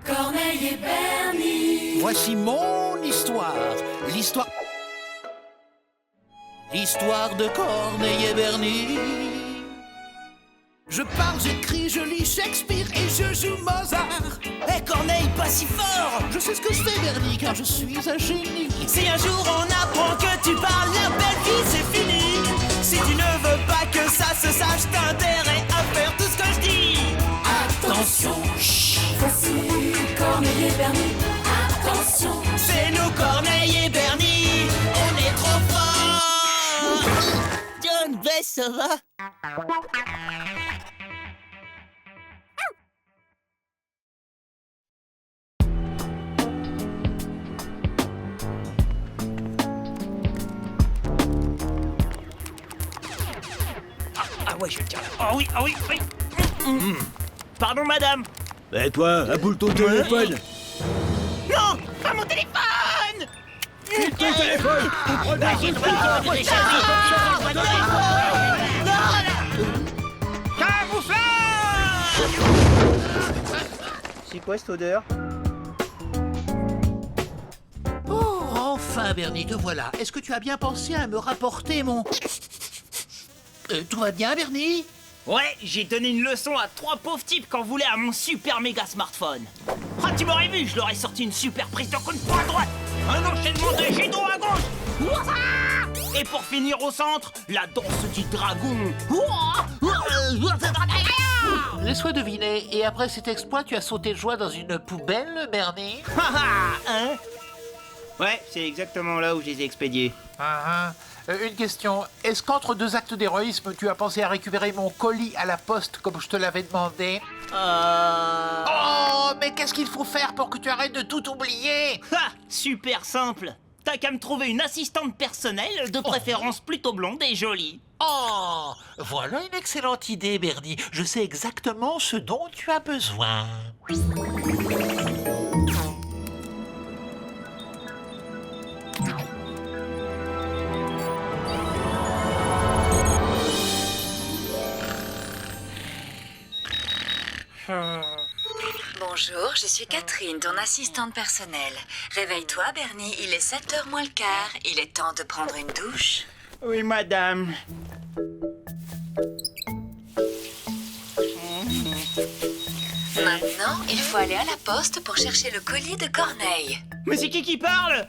Corneille et Bernie. Voici mon histoire. L'histoire de Corneille et Bernie. Je parle, j'écris, je lis Shakespeare et je joue Mozart. Hé Corneille, pas si fort! Je sais ce que je fais, Bernie, car je suis un génie. Si un jour on apprend que tu parles, la belle vie c'est fini. Si tu ne veux pas que ça se sache, t'as intérêt à faire tout ce que je dis. Attention, chut. Voici Corneille et Bernie. Attention. C'est nous Corneille et Bernie, on est trop forts. John, Bess, ça va? Ah ouais, je vais le dire. Oh oui, ah oui, oui. Pardon, madame. Et toi, aboule ton téléphone. Non, pas mon téléphone. Ton téléphone. J'ai le droit de décharger. Camouflage. C'est quoi cette odeur? Oh, enfin, Bernie, te voilà. Est-ce que tu as bien pensé à me rapporter mon... tout va bien, Bernie? Ouais, j'ai donné une leçon à 3 pauvres types qui en voulaient à mon super méga smartphone. Ah, tu m'aurais vu, je leur ai sorti une super prise de coup de poing à droite, un enchaînement de judo à gauche. Ouah. Et pour finir au centre, la danse du dragon. Ouah. Laisse-moi deviner. Et après cet exploit, tu as sauté de joie dans une poubelle, Bernie? Hein? Ouais, c'est exactement là où je les ai expédiés. Une question. Est-ce qu'entre deux actes d'héroïsme, tu as pensé à récupérer mon colis à la poste comme je te l'avais demandé? Oh, mais qu'est-ce qu'il faut faire pour que tu arrêtes de tout oublier? Super simple. T'as qu'à me trouver une assistante personnelle, de préférence plutôt blonde et jolie. Oh, voilà une excellente idée, Bernie. Je sais exactement ce dont tu as besoin. Bonjour, je suis Catherine, ton assistante personnelle. Réveille-toi, Bernie, il est 7h moins le quart. Il est temps de prendre une douche. Oui, madame. Maintenant, il faut aller à la poste pour chercher le colis de Corneille. Mais c'est qui parle?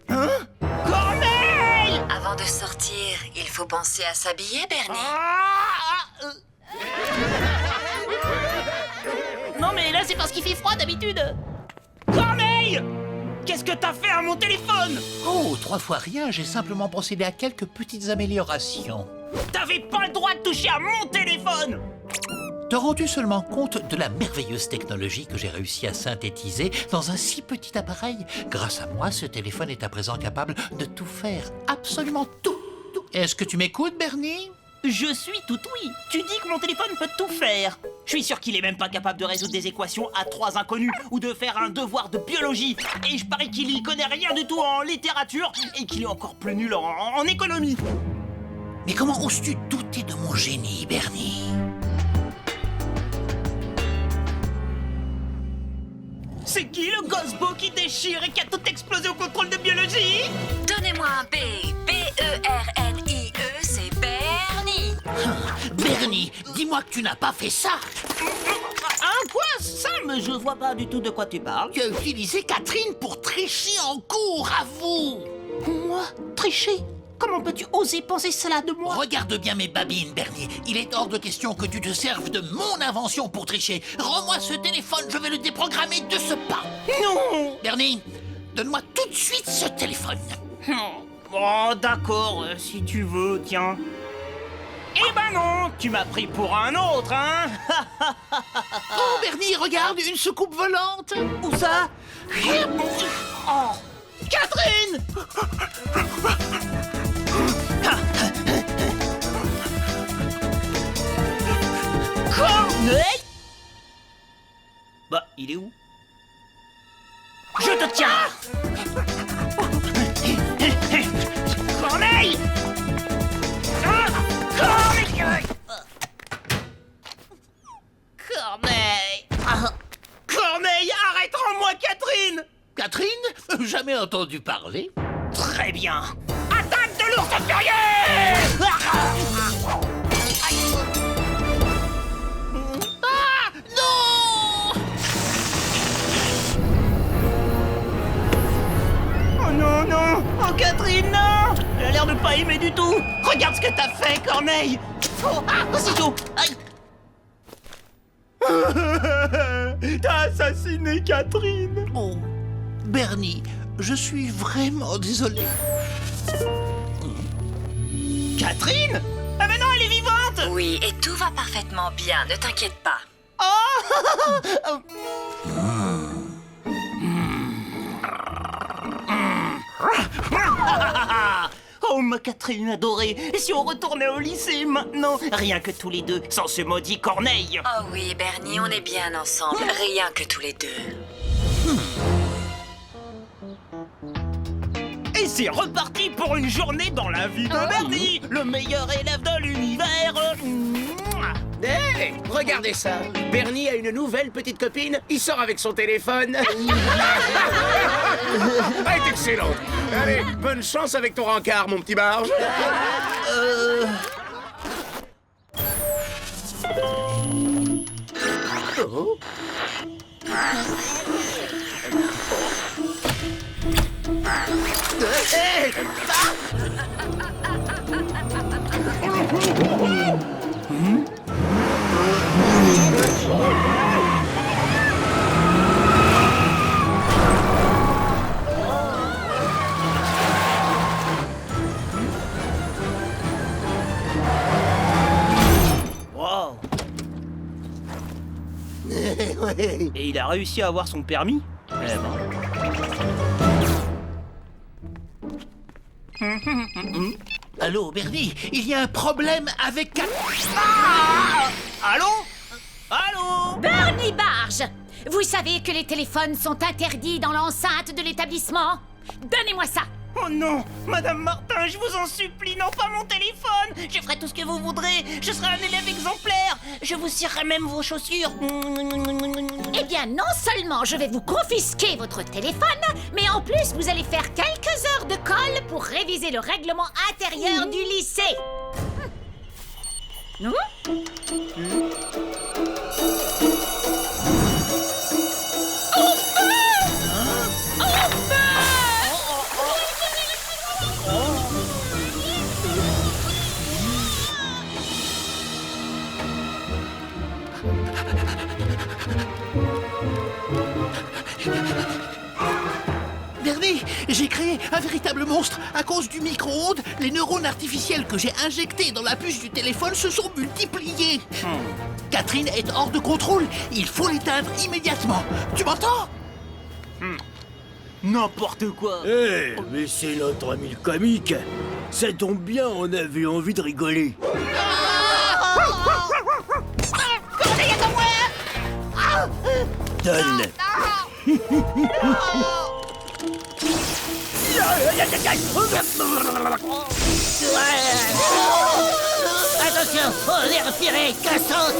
Hein? Corneille! Avant de sortir, il faut penser à s'habiller, Bernie. Non mais là c'est parce qu'il fait froid d'habitude. Corneille! Qu'est-ce que t'as fait à mon téléphone? Oh, 3 fois rien, j'ai simplement procédé à quelques petites améliorations. T'avais pas le droit de toucher à mon téléphone! Te rends-tu seulement compte de la merveilleuse technologie que j'ai réussi à synthétiser dans un si petit appareil? Grâce à moi, ce téléphone est à présent capable de tout faire, absolument tout. Est-ce que tu m'écoutes, Bernie? Je suis tout oui. Tu dis que mon téléphone peut tout faire. Je suis sûr qu'il est même pas capable de résoudre des équations à 3 inconnus ou de faire un devoir de biologie. Et je parie qu'il y connaît rien du tout en littérature et qu'il est encore plus nul en économie. Mais comment oses-tu douter de mon génie, Bernie? C'est qui le gosbo qui déchire et qui a tout explosé au contrôle de biologie? Donnez-moi un B. B-E-R-N-I-E, c'est Bernie. Bernie, dis-moi que tu n'as pas fait ça. Hein, quoi? Ça, mais je vois pas du tout de quoi tu parles. Tu as utilisé Catherine pour tricher en cours, avoue. Moi? Tricher? Comment peux-tu oser penser cela de moi? Regarde bien mes babines, Bernie. Il est hors de question que tu te serves de mon invention pour tricher. Rends-moi ce téléphone, je vais le déprogrammer de ce pas. Non! Bernie, donne-moi tout de suite ce téléphone. Oh, d'accord, si tu veux, tiens. Eh ben non, tu m'as pris pour un autre, hein? Oh, Bernie, regarde, une soucoupe volante. Où ça? Oh, Catherine! Corneille! Bah, il est où? Je te tiens! Corneille! Corneille! Corneille! Catherine! Catherine? Jamais entendu parler. Très bien. Attaque de l'ours furieux! Ah non! Oh non, non! Oh Catherine, non! Elle a l'air de pas aimer du tout! Regarde ce que t'as fait, Corneille! Oh, aussitôt! Aïe! T'as assassiné Catherine! Oh, Bernie, je suis vraiment désolé. Catherine? Ah mais non, elle est vivante! Oui, et tout va parfaitement bien, ne t'inquiète pas. Oh, ma Catherine adorée! Et si on retournait au lycée maintenant? Rien que tous les deux, sans ce maudit Corneille! Oh oui, Bernie, on est bien ensemble, rien que tous les deux. Et c'est reparti pour une journée dans la vie de Bernie, le meilleur élève de l'univers. Hé, regardez ça. Bernie a une nouvelle petite copine. Il sort avec son téléphone. Elle est excellente. Allez, bonne chance avec ton rencard, mon petit barge. Oh. Hey, Wow. Et il a réussi à avoir son permis? Eh ben. Allô, Bernie, il y a un problème avec Allô? Allô? Bernie Barge! Vous savez que les téléphones sont interdits dans l'enceinte de l'établissement? Donnez-moi ça! Oh non, Madame Martin, je vous en supplie, non pas mon téléphone. Je ferai tout ce que vous voudrez. Je serai un élève exemplaire. Je vous cirerai même vos chaussures. Eh bien, non seulement je vais vous confisquer votre téléphone, mais en plus vous allez faire quelques heures de colle pour réviser le règlement intérieur du lycée. Non? Bernie, j'ai créé un véritable monstre. À cause du micro-ondes, les neurones artificiels que j'ai injectés dans la puce du téléphone se sont multipliés. Catherine est hors de contrôle. Il faut l'éteindre immédiatement. Tu m'entends? N'importe quoi. Hé, mais c'est notre ami le comique. Ça tombe bien, on avait envie de rigoler. Donne. Attention, faut les retirer, cassos.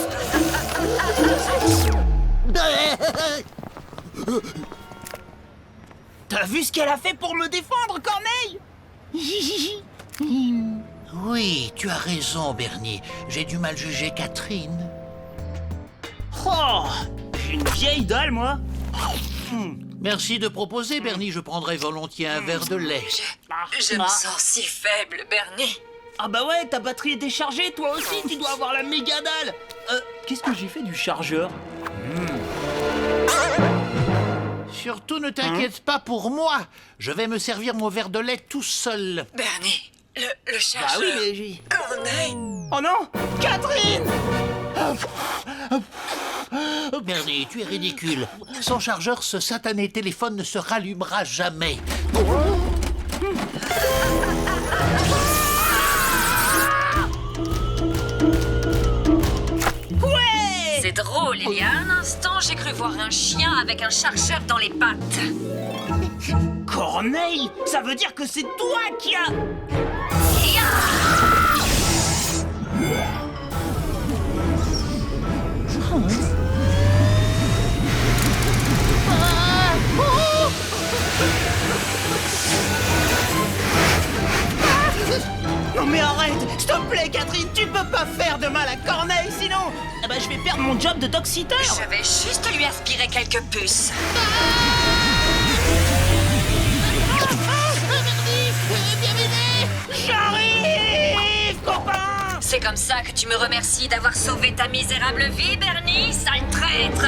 T'as vu ce qu'elle a fait pour me défendre, Corneille? Oui, tu as raison, Bernie. J'ai du mal juger Catherine. Oh, j'ai une vieille dalle, moi. Merci de proposer, Bernie. Je prendrai volontiers un verre de lait. Je me sens si faible, Bernie. Ah bah ouais, ta batterie est déchargée, toi aussi, tu dois avoir la méga dalle. Qu'est-ce que j'ai fait du chargeur? Surtout ne t'inquiète pas pour moi. Je vais me servir mon verre de lait tout seul. Bernie, le Bah chargeur. oui, mais j'ai... Corneille. Oh non, Catherine! Bernie, tu es ridicule. Sans chargeur, ce satané téléphone ne se rallumera jamais. Ouais! C'est drôle, il y a un instant, j'ai cru voir un chien avec un chargeur dans les pattes. Corneille, ça veut dire que c'est toi qui as... de mal à Corneille, sinon eh ben, je vais perdre mon job de dog-sitter. Je vais juste lui aspirer quelques puces. J'arrive, copain. C'est comme ça que tu me remercies d'avoir sauvé ta misérable vie, Bernie, sale traître.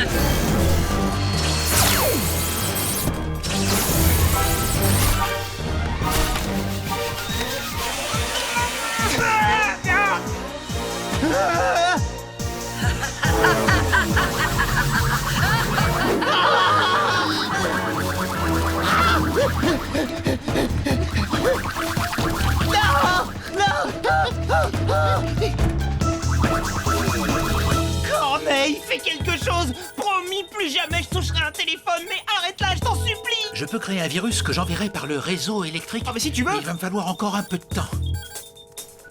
Corneille, fais quelque chose. Promis, plus jamais je toucherai un téléphone. Mais arrête là, je t'en supplie. Je peux créer un virus que j'enverrai par le réseau électrique. Ah mais si tu veux. Mais il va me falloir encore un peu de temps.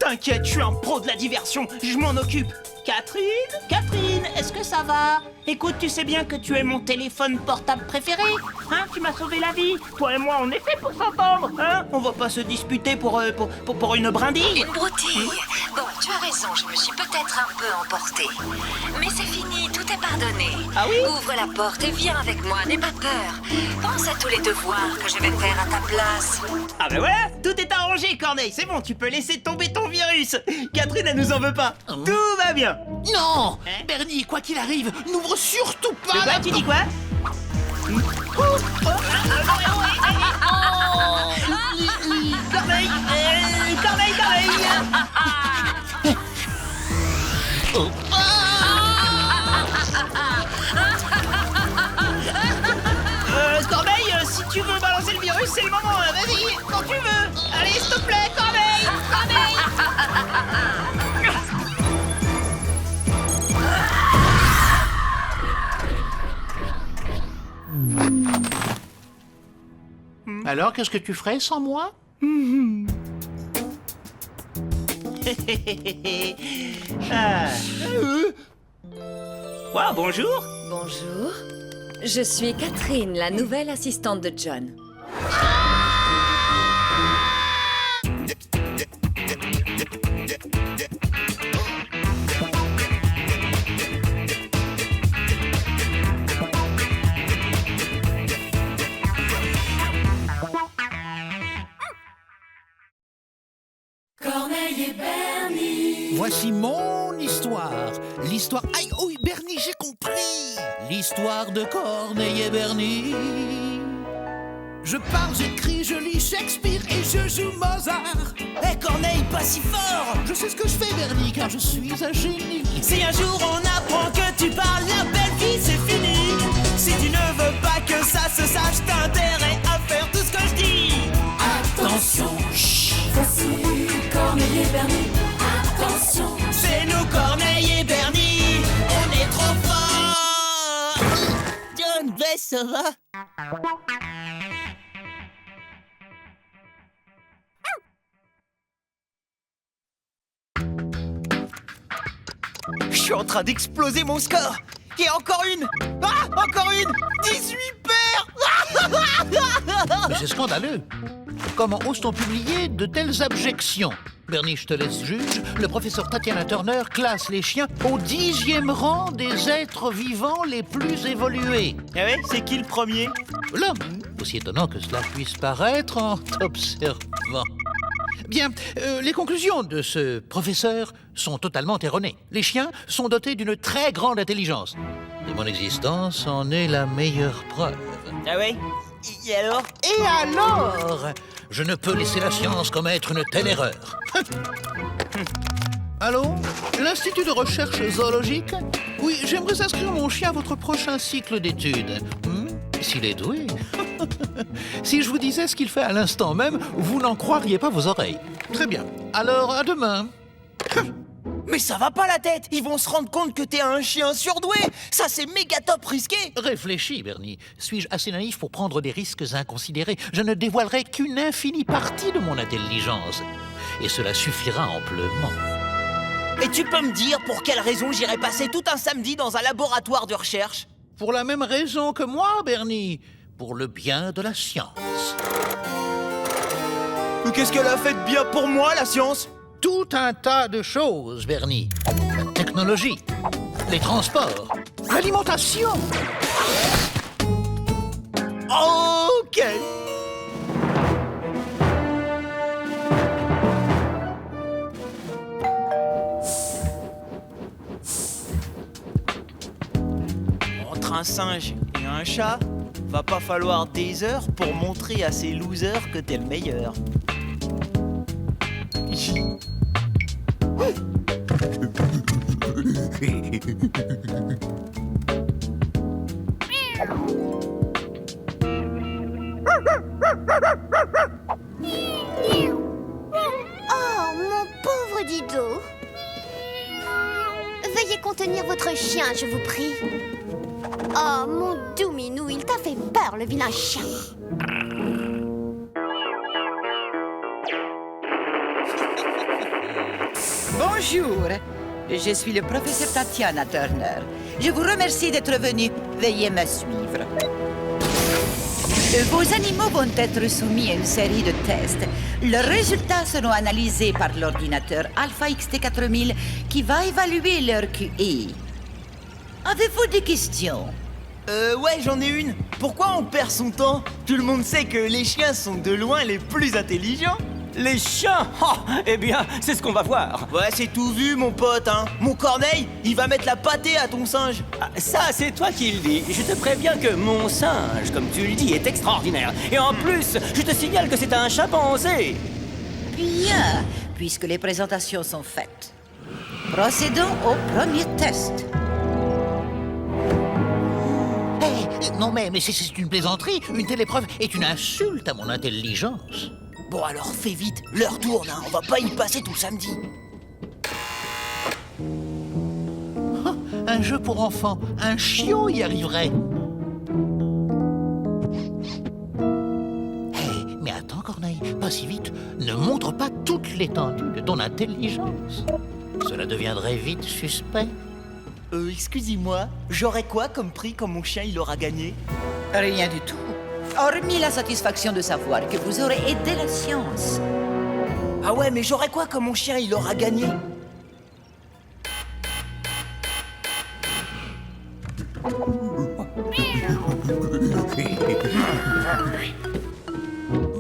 T'inquiète, je suis un pro de la diversion, je m'en occupe. Catherine, est-ce que ça va? Écoute, tu sais bien que tu es mon téléphone portable préféré. Hein, tu m'as sauvé la vie. Toi et moi, on est fait pour s'entendre. Hein, on va pas se disputer pour une brindille. Une broutille. Bon, tu as raison, je me suis peut-être un peu emportée. Mais c'est fini, tout est pardonné. Ah oui? Ouvre la porte et viens avec moi, n'aie pas peur. Pense à tous les devoirs que je vais faire à ta place. Ah ben voilà, tout est arrangé, Corneille. C'est bon, tu peux laisser tomber ton virus. Catherine, elle nous en veut pas. Tout va bien. Non, Hein? Bernie, quoi qu'il arrive, n'ouvre surtout pas De quoi, la tu dis quoi? Corneille, Corneille. Corneille, si tu veux balancer le virus, c'est le moment. Vas-y, quand tu veux. Allez, s'il te plaît, Corneille. Alors, qu'est-ce que tu ferais sans moi? Ah. Wow, bonjour. Bonjour. Je suis Catherine, la nouvelle assistante de John. Corneille et Bernie. Voici mon histoire. L'histoire... Aïe, oui, Bernie, j'ai compris. L'histoire de Corneille et Bernie. Je parle, j'écris, je lis Shakespeare et je joue Mozart. Hé, Corneille, pas si fort. Je sais ce que je fais, Bernie, car je suis un génie. Si un jour on apprend que tu parles, la belle vie c'est fini. Si tu ne veux pas que ça se sache, t'as intérêt à faire tout ce que je dis. Attention, voici Corneille et Bernie. Attention, C'est nous Corneille et Bernie, on est trop forts. John, Bess, ça va? Je suis en train d'exploser mon score. Et encore une. Ah, encore une. 18 paires. Mais c'est scandaleux. Comment ose-t-on publier de telles abjections? Bernie, je te laisse juge. Le professeur Tatiana Turner classe les chiens au 10e rang des êtres vivants les plus évolués. Ah ouais, c'est qui le premier? L'homme, aussi étonnant que cela puisse paraître en t'observant. Bien, les conclusions de ce professeur sont totalement erronées. Les chiens sont dotés d'une très grande intelligence. Et mon existence en est la meilleure preuve. Ah ouais? Et alors? Et alors, je ne peux laisser la science commettre une telle erreur. Allô? L'Institut de recherche zoologique? Oui, j'aimerais inscrire mon chien à votre prochain cycle d'études. S'il est doué. Si je vous disais ce qu'il fait à l'instant même, vous n'en croiriez pas vos oreilles. Très bien. Alors, à demain. Mais ça va pas la tête. Ils vont se rendre compte que t'es un chien surdoué. Ça, c'est méga top risqué. Réfléchis, Bernie. Suis-je assez naïf pour prendre des risques inconsidérés? Je ne dévoilerai qu'une infinie partie de mon intelligence. Et cela suffira amplement. Et tu peux me dire pour quelle raison j'irais passer tout un samedi dans un laboratoire de recherche? Pour la même raison que moi, Bernie. Pour le bien de la science. Mais qu'est-ce qu'elle a fait de bien pour moi, la science? Tout un tas de choses, Bernie. technologie, les transports, l'alimentation. Ok. Entre un singe et un chat, va pas falloir des heures pour montrer à ces losers que t'es le meilleur. Oh, mon pauvre Dido. Veuillez contenir votre chien, je vous prie. Oh, mon doux minou, il t'a fait peur, le vilain chien. Bonjour, je suis le professeur Tatiana Turner. Je vous remercie d'être venu. Veuillez me suivre. Vos animaux vont être soumis à une série de tests. Leurs résultats seront analysés par l'ordinateur Alpha XT4000 qui va évaluer leur QI. Avez-vous des questions? Ouais, j'en ai une. Pourquoi on perd son temps? Tout le monde sait que les chiens sont de loin les plus intelligents. Les chiens? Oh, eh bien, c'est ce qu'on va voir. Ouais, c'est tout vu, mon pote, hein. Mon Corneille, il va mettre la pâtée à ton singe. Ah, ça, c'est toi qui le dis. Je te préviens que mon singe, comme tu le dis, est extraordinaire. Et en plus, je te signale que c'est un chimpanzé. Bien, puisque les présentations sont faites. Procédons au premier test. Non mais c'est une plaisanterie. Une telle épreuve est une insulte à mon intelligence. Bon alors, fais vite, l'heure tourne, hein. On va pas y passer tout samedi. Oh, un jeu pour enfants, un chiot y arriverait. Mais attends Corneille, pas si vite. Ne montre pas toute l'étendue de ton intelligence. Cela deviendrait vite suspect. Excusez-moi, j'aurais quoi comme prix quand mon chien il aura gagné? Rien du tout. Hormis la satisfaction de savoir que vous aurez aidé la science. Ah ouais, mais j'aurais quoi quand mon chien il aura gagné?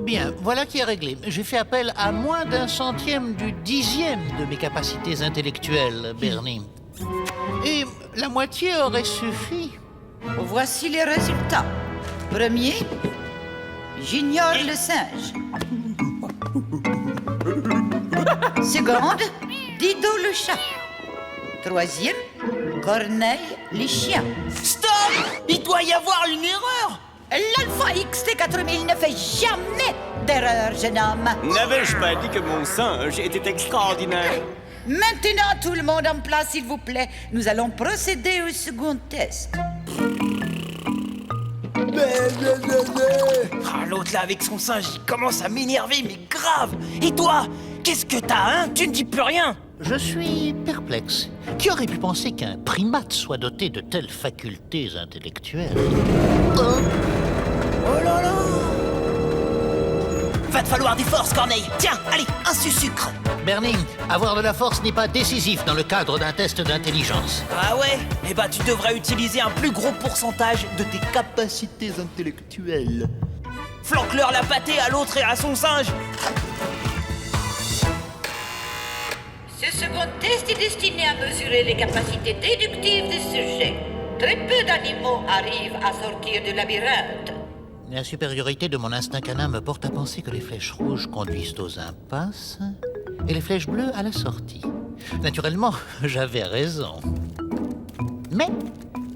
Bien, voilà qui est réglé. J'ai fait appel à moins d'un centième du dixième de mes capacités intellectuelles, Bernie. Et la moitié aurait suffi. Voici les résultats. Premier, j'ignore le singe. Seconde, Dido le chat. Troisième, Corneille les chiens. Stop! Il doit y avoir une erreur! L'Alpha XT4000 ne fait jamais d'erreur, jeune homme. N'avais-je pas dit que mon singe était extraordinaire? Maintenant, tout le monde en place, s'il vous plaît. Nous allons procéder au second test. Ah, l'autre là avec son singe, il commence à m'énerver, mais grave! Et toi? Qu'est-ce que t'as, hein? Tu ne dis plus rien! Je suis perplexe. Qui aurait pu penser qu'un primate soit doté de telles facultés intellectuelles? Oh là là! Va te falloir des forces, Corneille! Tiens, allez, un sucre! Bernie, avoir de la force n'est pas décisif dans le cadre d'un test d'intelligence. Ah ouais? Eh ben, tu devrais utiliser un plus gros pourcentage de tes capacités intellectuelles. Flanque-leur la pâtée à l'autre et à son singe! Ce second test est destiné à mesurer les capacités déductives des sujets. Très peu d'animaux arrivent à sortir du labyrinthe. La supériorité de mon instinct canin me porte à penser que les flèches rouges conduisent aux impasses et les flèches bleues à la sortie. Naturellement, j'avais raison. Mais,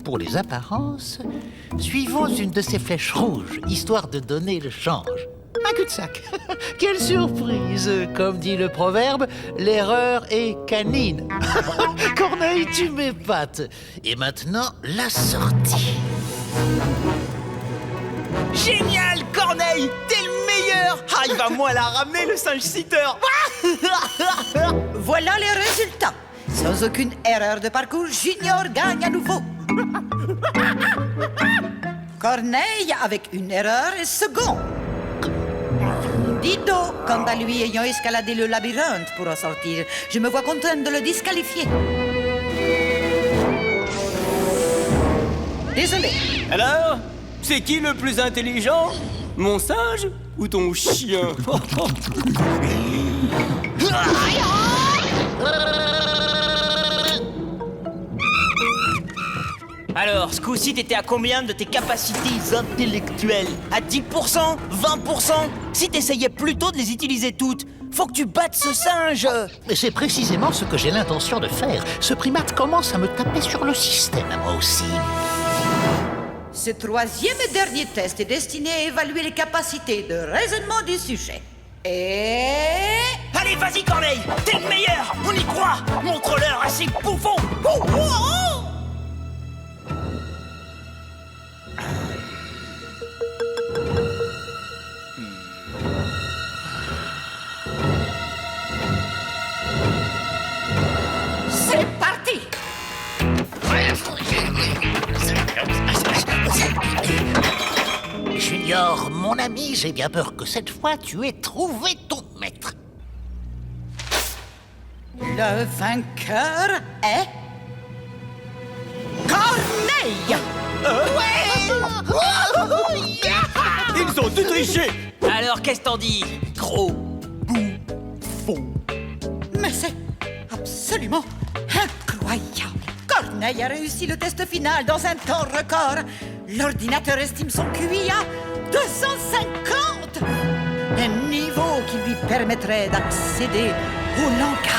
pour les apparences, suivons une de ces flèches rouges, histoire de donner le change. Un cul-de-sac. Quelle surprise! Comme dit le proverbe, l'erreur est canine. Corneille, tu m'épates. Et maintenant, la sortie. Génial, Corneille! T'es le meilleur! Ah, il va moins la ramener, le singe sitter! Voilà les résultats. Sans aucune erreur de parcours, Junior gagne à nouveau. Corneille, avec une erreur, est second. Dido, quant à lui, ayant escaladé le labyrinthe pour en sortir, je me vois contrainte de le disqualifier. Désolé. Alors, c'est qui le plus intelligent? Mon singe ou ton chien? Alors, ce coup-ci, t'étais à combien de tes capacités intellectuelles? À 10%? 20%? Si t'essayais plutôt de les utiliser toutes, faut que tu battes ce singe! Mais c'est précisément ce que j'ai l'intention de faire. Ce primate commence à me taper sur le système, moi aussi. Ce troisième et dernier test est destiné à évaluer les capacités de raisonnement du sujet. Et... Allez, vas-y, Corneille! T'es le meilleur! On y croit! Montre-leur à ces bouffons! Oh, oh, oh. c'est parti! Junior, mon ami, j'ai bien peur que cette fois tu aies trouvé ton maître. Le vainqueur est... Corneille! Ils ont tout triché! Alors, qu'est-ce t'en dis, gros bouffon? Mais c'est absolument incroyable! Corneille a réussi le test final dans un temps record. L'ordinateur estime son QI à 250! Un niveau qui lui permettrait d'accéder au langage.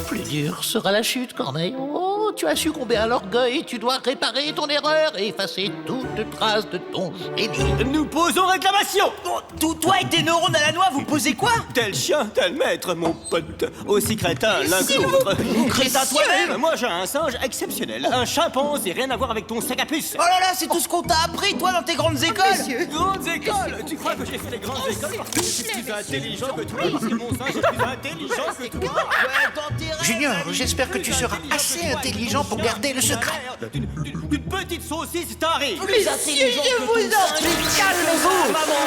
Plus dur sera la chute, Corneille. Oh, tu as succombé à l'orgueil. Tu dois réparer ton erreur et effacer toute trace de ton génie. Nous posons réclamation! Toi et tes neurones à la noix, vous posez quoi? Tel chien, tel maître, mon pote. Aussi crétin l'un que l'autre. Crétin toi-même? Moi, j'ai un singe exceptionnel. Un chimpanzé, rien à voir avec ton sac à puce. Oh là là, c'est tout ce qu'on t'a appris, toi, dans tes grandes écoles? Monsieur, Grandes écoles? Tu crois que j'ai fait les grandes écoles parce que je suis plus intelligent que toi? Parce que mon singe est plus intelligent que toi? Junior, j'espère que tu seras assez intelligent pour garder le secret. Une petite saucisse tarée. Plus intelligent je que vous ton en singe. prie, calmez-vous! Maman!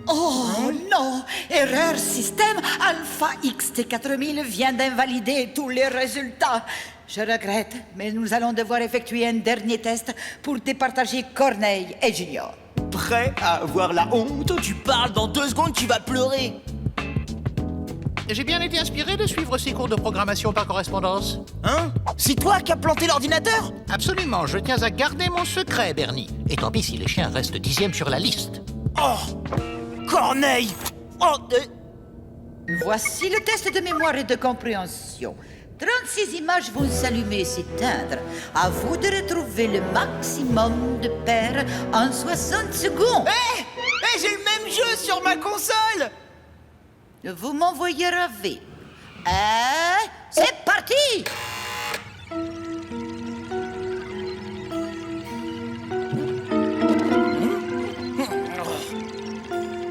Oh non! Erreur système Alpha XT4000 vient d'invalider tous les résultats. Je regrette, mais nous allons devoir effectuer un dernier test pour départager Corneille et Junior. Prêt à avoir la honte? Tu parles, dans 2 secondes, tu vas pleurer. J'ai bien été inspiré de suivre ces cours de programmation par correspondance. Hein? C'est toi qui as planté l'ordinateur? Absolument, je tiens à garder mon secret, Bernie. Et tant pis si les chiens restent 10e sur la liste. Oh! Corneille! Oh! Voici le test de mémoire et de compréhension. 36 images vont s'allumer et s'éteindre. À vous de retrouver le maximum de paires en 60 secondes. Hé! J'ai le même jeu sur ma console! Vous m'envoyez ravi. C'est parti!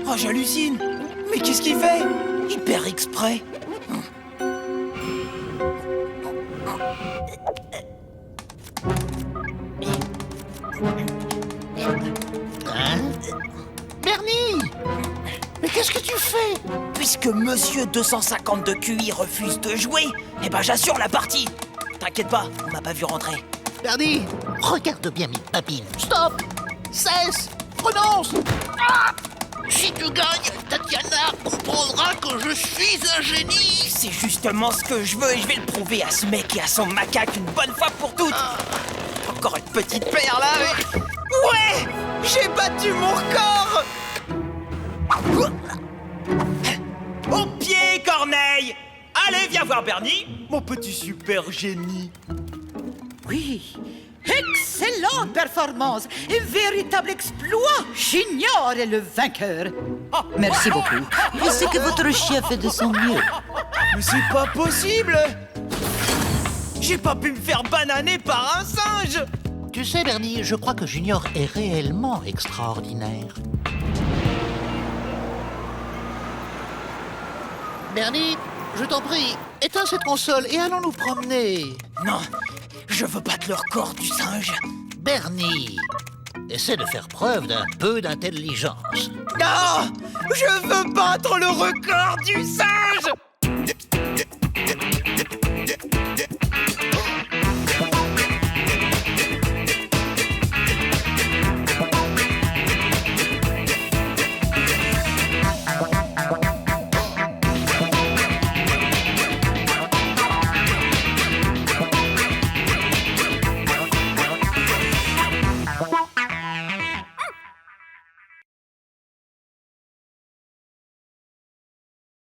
Oh, j'hallucine! Mais qu'est-ce qu'il fait? Hyper exprès! Bernie! Mais qu'est-ce que tu fais? Puisque Monsieur 250 de QI refuse de jouer, eh ben j'assure la partie! T'inquiète pas, on m'a pas vu rentrer. Bernie, regarde bien mes babines. Stop! Cesse! Renonce! Ah! Si tu gagnes, Tatiana comprendra que je suis un génie! C'est justement ce que je veux et je vais le prouver à ce mec et à son macaque une bonne fois pour toutes! Encore une petite paire là, mais... Ouais! J'ai battu mon record! Au pied, Corneille! Allez, viens voir Bernie, mon petit super génie! Oui, excellente performance, un véritable exploit. Junior est le vainqueur. Merci beaucoup. Je sais que votre chien fait de son mieux. Mais c'est pas possible! J'ai pas pu me faire bananer par un singe! Tu sais, Bernie, je crois que Junior est réellement extraordinaire. Bernie, je t'en prie, éteins cette console et allons nous promener. Non, je veux battre le record du singe. Bernie, essaie de faire preuve d'un peu d'intelligence. Non! Je veux battre le record du singe!